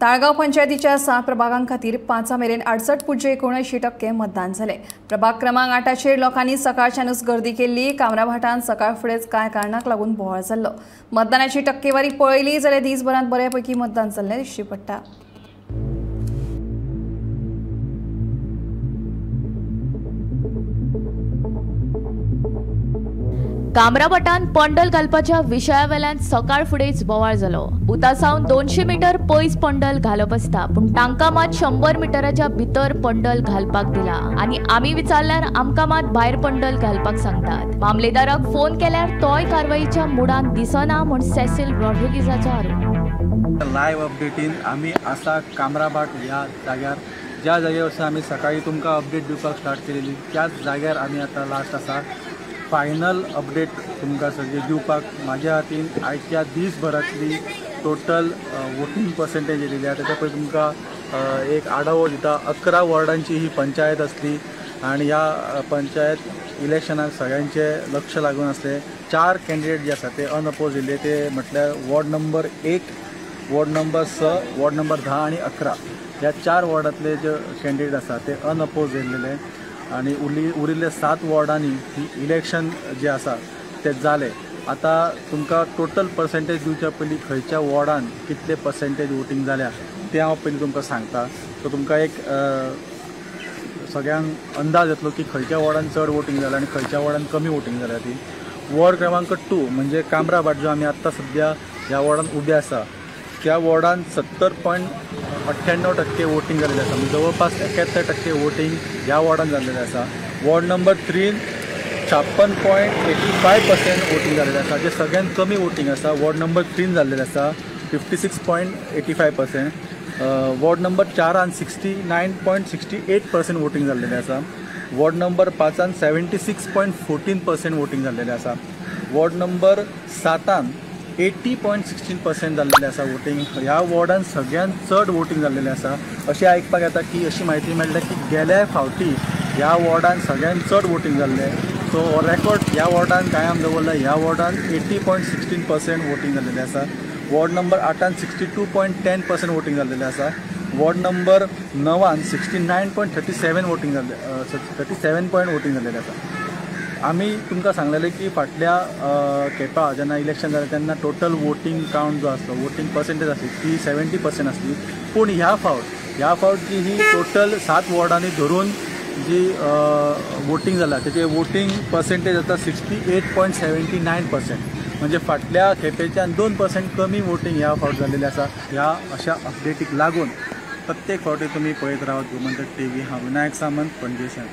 ताळगाव पंचायतीच्या 6 प्रभागां खातीर 5 मेरेन 68.79% मतदान झाले। प्रभाग क्रमांक 8 लोकांनी सकाळच्यानूच गर्दी केल्ली। कामराभाटान सकाळ फुडेंच कांय कारणाक लागून बोवाळ जाल्लो। मतदानाची टक्केवारी पळयली जाल्यार दिसभरांत बऱ्यापैकी मतदान जाल्लें दिश्टी पडटा। कामराभाटान पंडल घालपाच्या विशयावेल्यान सकाळ फुडेंच बोवाळ जालो। बुथासावन 200 मीटर पयस पंडल घालप आसता, पूण तांकां मात 100 मिटराच्या भितर पंडल घालपाक दिला आनी आमी विचारल्यार आमकां मात भायर पंडल घालपाक सांगतात। मामलेदाराक फोन केल्यार तोय कारवाईच्या मुडान दिसना म्हूण सेसिल रॉड्रिगीजाचो आरोप। लायव्ह अपडेटीन आमी आसा कामराभाट ह्या जाग्यार, ज्या जाग्यार आमी सकाळी तुमकां अपडेट दिवपाक स्टार्ट केलेली त्याच जाग्यार आमी आतां लास्ट आसा। फायनल अपडेट तुमकां सगळे दिवपाक म्हाज्या हातीन आयच्या दिसभरातली टोटल वोटींग पर्सेंटेज येयलेली आसा। तेच्या पळय तुमकां एक आढावो दिता। 11 वॉर्डांची ही पंचायत आसली आनी ह्या पंचायत इलेक्शनाक सगळ्यांचे लक्ष लागून आसले। 4 कॅन्डिडेट जे आसा ते अनअपोज येयले, ते म्हटल्यार ward number 1, ward number 6, ward number 10 आनी 11 ह्या 4 वॉर्डांतले जे कॅन्डिडेट आसा ते अनअपोज येयलेले आणि उरिल्ले 7 वॉर्डांनी ही इलेक्शन जे आसा ते जाले। आता तुमकां टोटल पर्सेंटेज दिवच्या पयलीं खंयच्या वॉर्डान कितले पर्सेंटेज वोटींग जाल्या ते हांव पयलीं तुमकां सांगता। सो तुमकां एक सगळ्यांक अंदाज येतलो की खंयच्या वॉर्डान चड वोटींग जाल्या आनी खंयच्या वॉर्डान कमी वोटींग जाल्या ती। वॉर्ड क्रमांक 2 म्हणजे कामराभाट जो आमी आत्तां सद्या ह्या वॉर्डान उबे आसा त्या वॉर्डान 70.98% वोटींग जाल्लें आसा, म्हणजे जवळपास 71% वोटींग ह्या वॉर्डान जाल्लेलें आसा। वॉर्ड नंबर 3 56.85% वोटींग जाल्लेलें आसा, जे सगळ्यांत कमी वोटींग आसा वॉर्ड नंबर 3 जाल्लेलें आसा 56.85%। वॉर्ड नंबर 4 69.68% वोटींग जाल्लेलें आसा। वॉर्ड नंबर 5 76.14% वोटींग जाल्लेलें आसा। वॉर्ड नंबर 7 80.16% जाल्लेलें आसा वोटींग। ह्या वॉर्डान सगळ्यांत चड वोटींग जाल्लेलें आसा। अशें आयकपाक येता की अशी म्हायती मेळ्ळ्या की गेल्या फावटी ह्या वॉर्डान सगळ्यांत चड वोटींग जाल्लें। सो हो रेकॉर्ड ह्या वॉर्डान कायम दवरला। ह्या वॉर्डान 80.16% वोटींग जाल्लेलें आसा। वॉर्ड नंबर 8 62.10% वोटींग जाल्लेलें आसा। वॉर्ड नंबर 9 69.37 वोटींग जाल्लें 37 वोटींग जाल्लेलें आसा। आमी तुमकां सांगलेलें की फाटल्या खेपा जेन्ना इलेक्शन जालें तेन्ना टोटल वोटींग कावंट जो आसलो, वोटींग पर्सेंटेज आसली ती 70% आसली, पूण ह्या फावट जी ही टोटल 7 वॉर्डांनी धरून जी वोटींग जाल्या तेजे वोटींग पर्सेंटेज आतां 68.79%, म्हणजे फाटल्या खेपेच्यान 2% कमी वोटींग ह्या फावट जाल्लेलें आसा। ह्या अशा अपडेटीक लागून प्रत्येक फावटी तुमी पळयत रावत गोमंतक TV। हांव विनायक सामंत, पणजेच्यान।